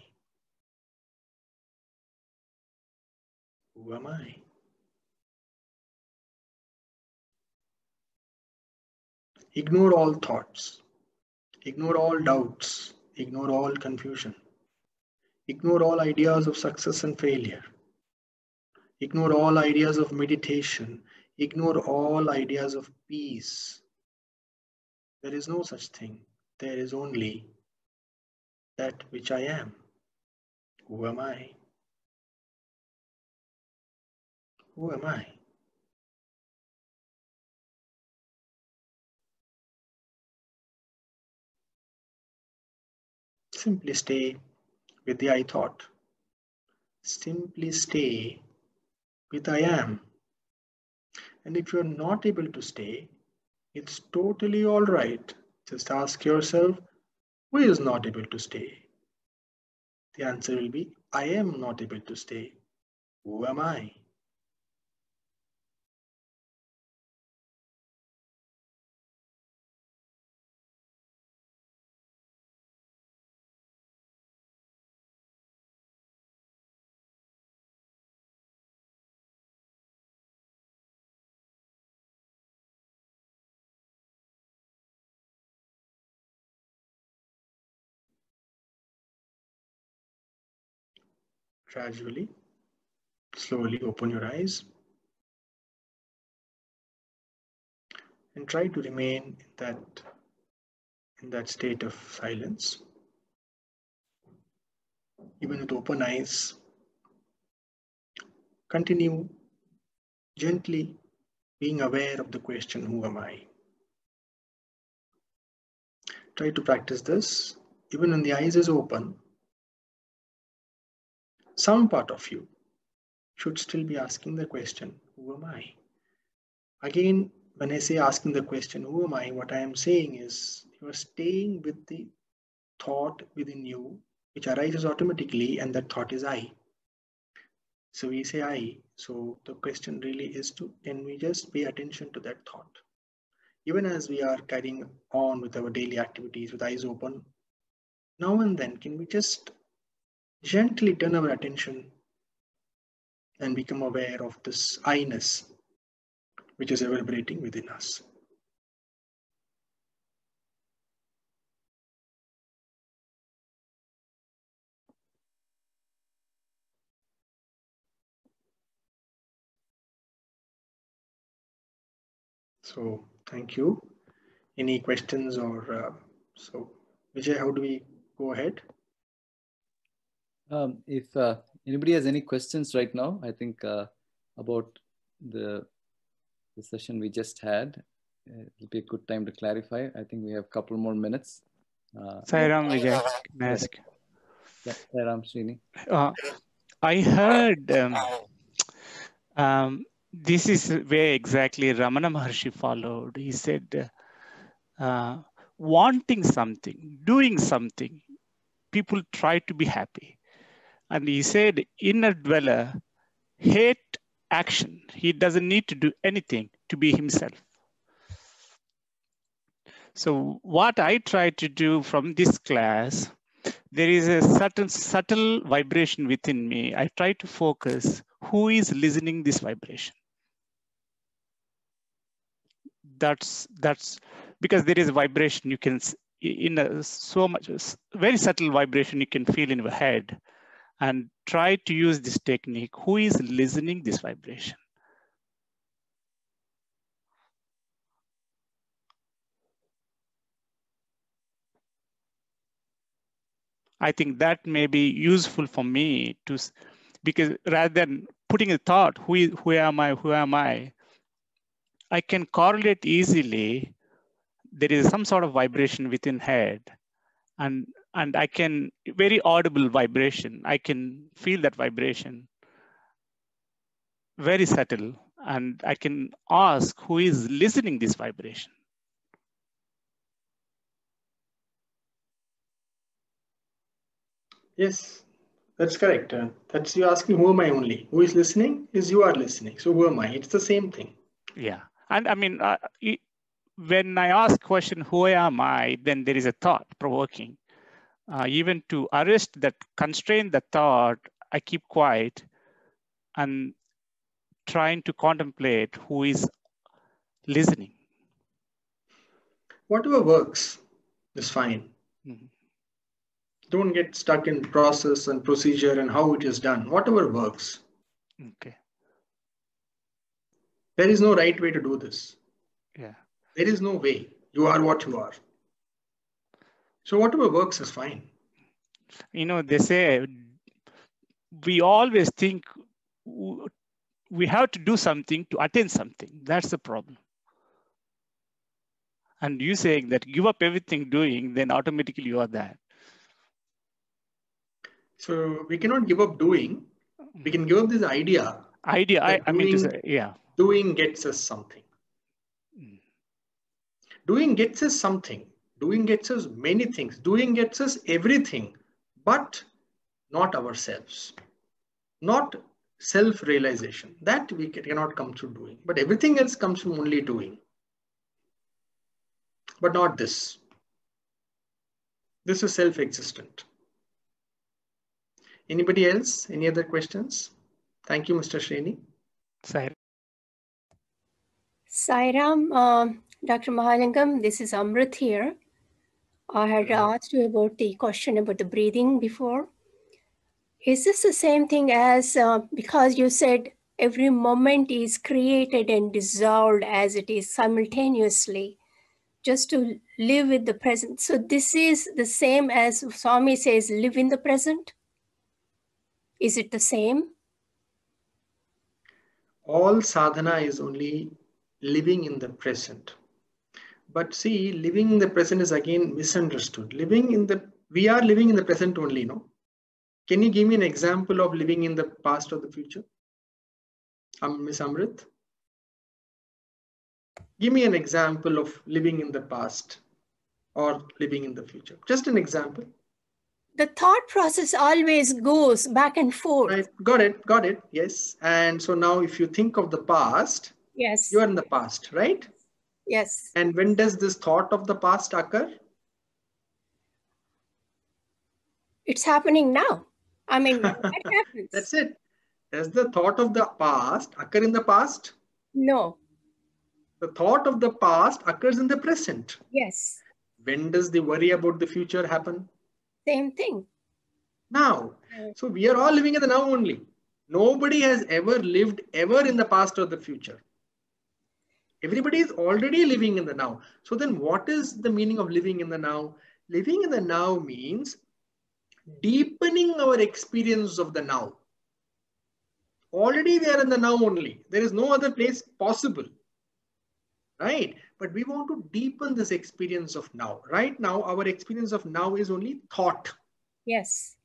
Who am I? Ignore all thoughts. Ignore all doubts. Ignore all confusion. Ignore all ideas of success and failure. Ignore all ideas of meditation. Ignore all ideas of peace. There is no such thing. There is only that which I am. Who am I? Who am I? Simply stay with the I thought. Simply stay with I am. And if you're not able to stay, it's totally all right. Just ask yourself, who is not able to stay? The answer will be, I am not able to stay. Who am I? Gradually, slowly open your eyes and try to remain in that state of silence. Even with open eyes, continue gently being aware of the question, who am I? Try to practice this. Even when the eyes is open, some part of you should still be asking the question, who am I? Again, when I say asking the question, who am I? What I am saying is you are staying with the thought within you, which arises automatically, and that thought is I. So we say I. So the question really is can we just pay attention to that thought? Even as we are carrying on with our daily activities with eyes open, now and then, can we just gently turn our attention and become aware of this I-ness, which is vibrating within us. So thank you. Any questions or so Vijay, how do we go ahead? If anybody has any questions right now, I think about the session we just had, it'll be a good time to clarify. I think we have a couple more minutes. Sai Ram, Vijay, can I ask? Sai Ram, Srini. I heard this is where exactly Ramana Maharshi followed. He said, wanting something, doing something, people try to be happy. And he said, inner dweller hate action. He doesn't need to do anything to be himself. So what I try to do from this class, there is a certain subtle vibration within me. I try to focus who is listening this vibration. That's because there is a vibration you can, so much, very subtle vibration you can feel in your head, and try to use this technique. Who is listening this vibration? I think that may be useful for me to, because rather than putting a thought, who am I, I can correlate easily. There is some sort of vibration within head, and I can, very audible vibration. I can feel that vibration, very subtle, and I can ask who is listening this vibration. Yes, that's correct. That's you asking who am I only. Who is listening is you are listening. So who am I? It's the same thing. Yeah, and I mean, when I ask question, who am I, then there is a thought provoking. Even to arrest that, constrain the thought, I keep quiet and trying to contemplate who is listening. Whatever works is fine. Mm-hmm. Don't get stuck in process and procedure and how it is done. Whatever works. Okay. There is no right way to do this. Yeah. There is no way. You are what you are. So whatever works is fine. You know, they say we always think we have to do something to attain something. That's the problem. And you saying that give up everything doing, then automatically you are that. So we cannot give up doing. We can give up this idea. I mean to say, yeah. Doing gets us something. Doing gets us something. Doing gets us many things. Doing gets us everything, but not ourselves. Not self-realization. That we cannot come through doing. But everything else comes from only doing. But not this. This is self-existent. Anybody else? Any other questions? Thank you, Mr. Srini. Sai Ram, Dr. Mahalingam, this is Amrit here. I had asked you about the question about the breathing before. Is this the same thing as, because you said every moment is created and dissolved as it is simultaneously, just to live with the present. So this is the same as Swami says, live in the present? Is it the same? All sadhana is only living in the present. But see, living in the present is again misunderstood. We are living in the present only, no? Can you give me an example of living in the past or the future? Miss Amrit? Give me an example of living in the past or living in the future. Just an example. The thought process always goes back and forth. Right. Got it. Yes. And so now if you think of the past, Yes. you are in the past, right? Yes. And when does this thought of the past occur? It's happening now. I mean, what happens? That's it. Does the thought of the past occur in the past? No. The thought of the past occurs in the present. Yes. When does the worry about the future happen? Same thing. Now. So we are all living in the now only. Nobody has ever lived ever in the past or the future. Everybody is already living in the now. So then what is the meaning of living in the now? Living in the now means deepening our experience of the now. Already we are in the now only. There is no other place possible. Right? But we want to deepen this experience of now. Right now, our experience of now is only thought. Yes.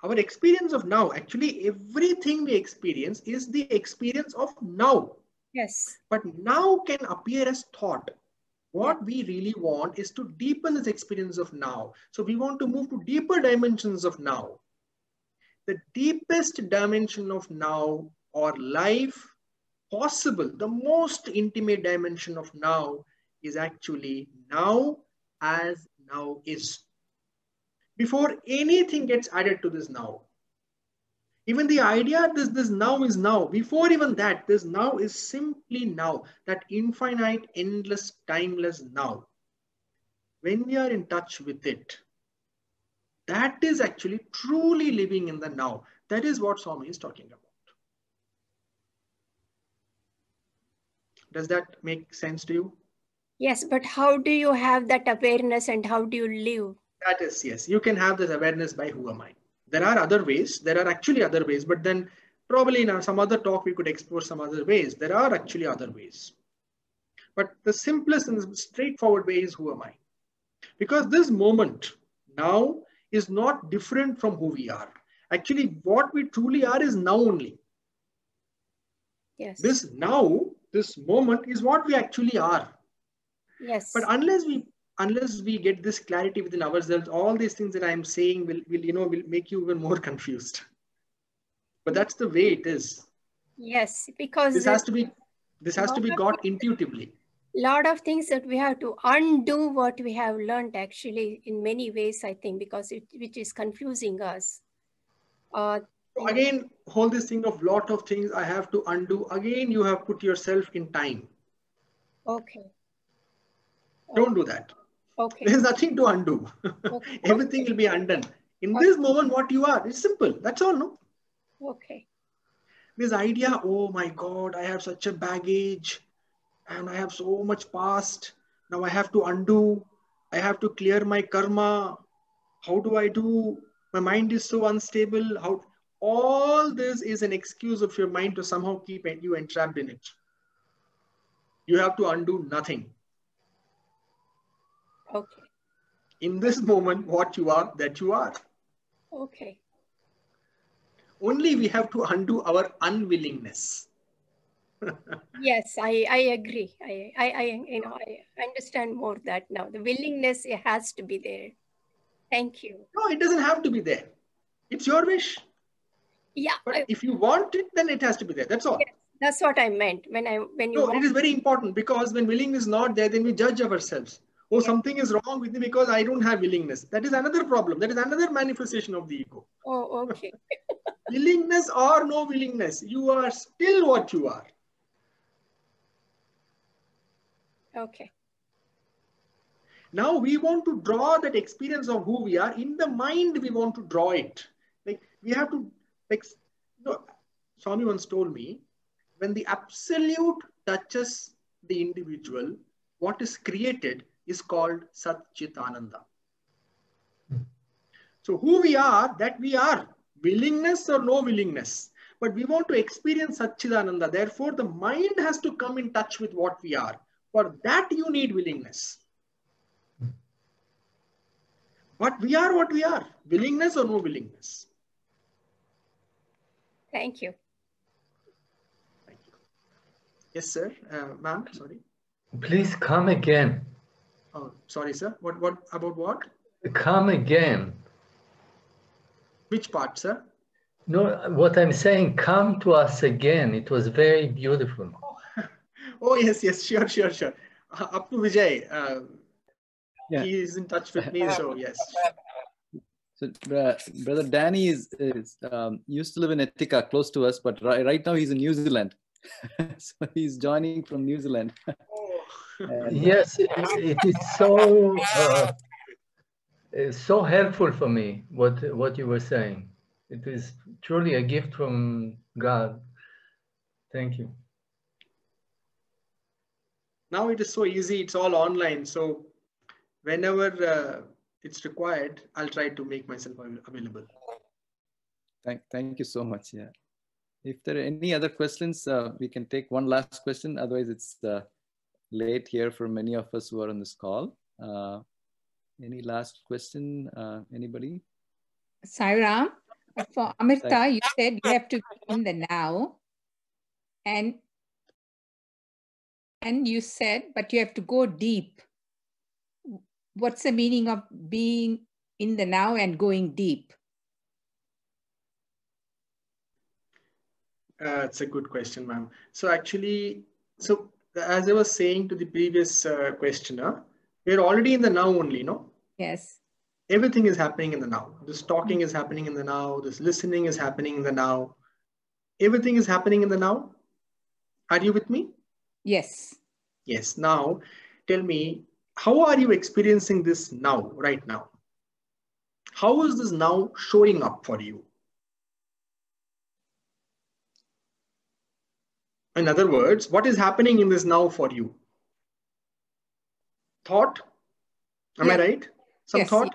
Our experience of now, actually everything we experience is the experience of now. Yes. But now can appear as thought. What we really want is to deepen this experience of now. So we want to move to deeper dimensions of now. The deepest dimension of now or life possible, the most intimate dimension of now is actually now as now is. Before anything gets added to this now. Even the idea this now is now, before even that, this now is simply now, that infinite, endless, timeless now. When we are in touch with it, that is actually truly living in the now. That is what Swami is talking about. Does that make sense to you? Yes, but how do you have that awareness and how do you live? That is, yes, you can have this awareness by who am I. There are other ways, there are actually other ways, but then probably in some other talk we could explore some other ways. There are actually other ways. But the simplest and straightforward way is who am I? Because this moment now is not different from who we are. Actually, what we truly are is now only. Yes. This now, this moment is what we actually are. Yes. But unless we get this clarity within ourselves, all these things that I'm saying will make you even more confused. But that's the way it is. Yes, because this has to be got intuitively. Lot of things that we have to undo what we have learned actually in many ways, I think, because which is confusing us. So again, hold this thing of lot of things I have to undo. Again, you have put yourself in time. Okay. Don't do that. Okay. There's nothing to undo. Okay. Everything will be undone. In this moment, what you are, it's simple. That's all, no? Okay. This idea, oh my God, I have such a baggage and I have so much past. Now I have to undo. I have to clear my karma. How do I do? My mind is so unstable. How? All this is an excuse of your mind to somehow keep you entrapped in it. You have to undo nothing. Okay. In this moment, what you are, that you are. Okay. Only we have to undo our unwillingness. Yes, I agree. I understand more that now. The willingness, it has to be there. Thank you. No, it doesn't have to be there. It's your wish. Yeah. But if you want it, then it has to be there. That's all. Yes, that's what I meant when you. No, it is very important, because when willingness is not there, then we judge ourselves. Oh, yes, something is wrong with me because I don't have willingness. That is another problem. That is another manifestation of the ego. Oh, okay. Willingness or no willingness, you are still what you are. Okay. Now we want to draw that experience of who we are. In the mind, we want to draw it. Like We have to, like, no, Swami once told me, when the absolute touches the individual, what is created is called Sat Chit Ananda. So who we are, that we are, willingness or no willingness. But we want to experience Satchidananda. Therefore, the mind has to come in touch with what we are. For that, you need willingness. But we are what we are. Willingness or no willingness. Thank you. Thank you. Yes, sir. Ma'am, sorry. Please come again. Oh, sorry, sir. What about what? Come again. Which part, sir? No, what I'm saying, come to us again. It was very beautiful. Oh, yes, sure. Up to Vijay. Yeah. He is in touch with me, so yes. So, Brother Danny is used to live in Etika, close to us, but right now he's in New Zealand. So he's joining from New Zealand. Yes, it is so helpful for me, what you were saying. It is truly a gift from God. Thank you. Now it is so easy. It's all online. So whenever it's required, I'll try to make myself available. Thank you so much. Yeah. If there are any other questions, we can take one last question. Otherwise, it's late here for many of us who are on this call. Any last question? Anybody? Sairam, for Amrita, you said you have to be in the now. And you said, but you have to go deep. What's the meaning of being in the now and going deep? It's a good question, ma'am. So actually, as I was saying to the previous questioner, we're already in the now only, no? Yes. Everything is happening in the now. This talking is happening in the now. This listening is happening in the now. Everything is happening in the now. Are you with me? Yes. Yes. Now, tell me, how are you experiencing this now, right now? How is this now showing up for you? In other words, what is happening in this now for you? Thought? Am I right? Some thought?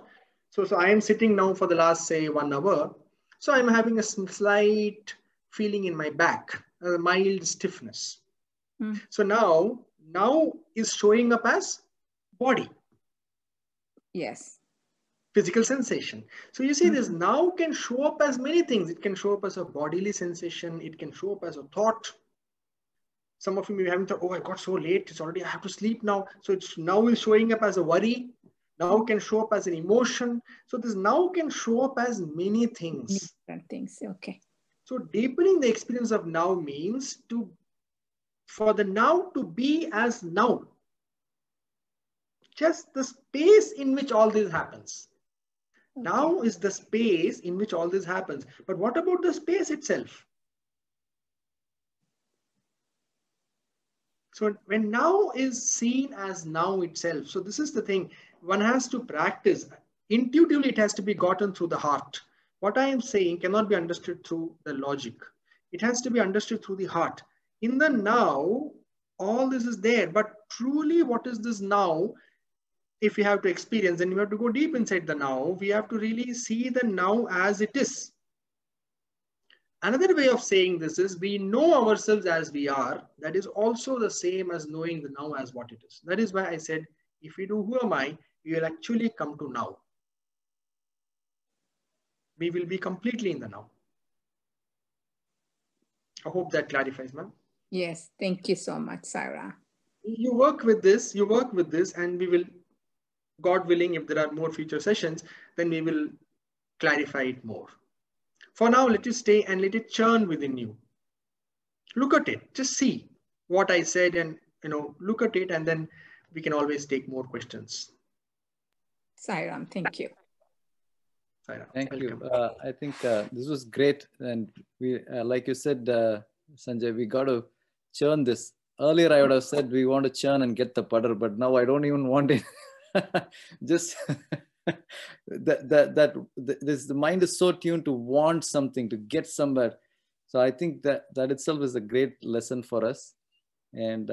Yes. So I am sitting now for the last, say, 1 hour. So I'm having a slight feeling in my back, a mild stiffness. So now is showing up as body. Yes. Physical sensation. So you see, this now can show up as many things. It can show up as a bodily sensation. It can show up as a thought. Some of you may be having thought, oh, I got so late. It's already, I have to sleep now. So it's now is showing up as a worry. Now can show up as an emotion. So this now can show up as many things. Different things. Okay. So deepening the experience of now means for the now to be as now. Just the space in which all this happens. Okay. Now is the space in which all this happens. But what about the space itself? So when now is seen as now itself. So this is the thing. One has to practice. Intuitively, it has to be gotten through the heart. What I am saying cannot be understood through the logic. It has to be understood through the heart. In the now, all this is there. But truly, what is this now? If we have to experience, then we have to go deep inside the now. We have to really see the now as it is. Another way of saying this is we know ourselves as we are. That is also the same as knowing the now as what it is. That is why I said, if we do who am I, we will actually come to now. We will be completely in the now. I hope that clarifies, ma'am. Yes, thank you so much, Sarah. You work with this, and we will, God willing, if there are more future sessions, then we will clarify it more. For now, let it stay and let it churn within you. Look at it, just see what I said and, look at it, and then we can always take more questions. Sairam, thank you. Sairam, thank welcome. you. I think this was great. And we, like you said, Sanjay, we got to churn this. Earlier, I would have said we want to churn and get the butter, but now I don't even want it. Just the mind is so tuned to want something, to get somewhere. So I think that itself is a great lesson for us. And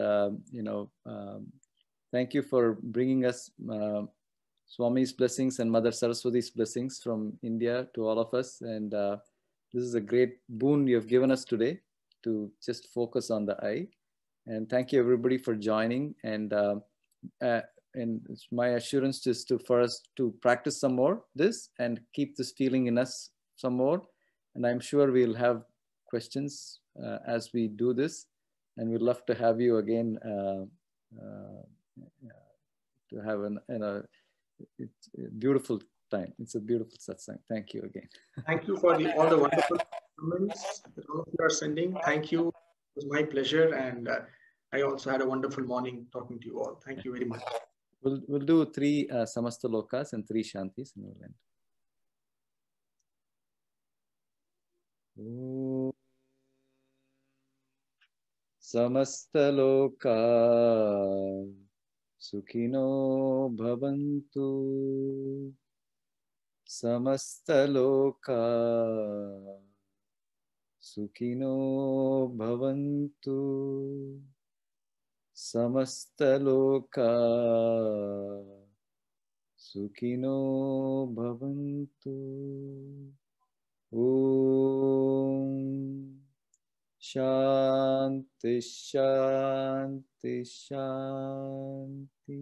thank you for bringing us Swami's blessings and Mother Saraswati's blessings from India to all of us. And this is a great boon you have given us today to just focus on the I. And thank you everybody for joining. And it's my assurance is for us to practice some more this and keep this feeling in us some more. And I'm sure we'll have questions as we do this. And we'd love to have you again to have it's a beautiful time. It's a beautiful satsang. Thank you again. Thank you for all the wonderful comments that all of you are sending. Thank you. It was my pleasure. And I also had a wonderful morning talking to you all. Thank you very much. We'll do 3 Samasta Lokas and 3 Shantis and we'll end. Samasta Loka Sukhino Bhavantu. Samasta Loka Sukhino Bhavantu. Samasta Loka Sukhino Bhavantu. Om Shanti Shanti Shanti.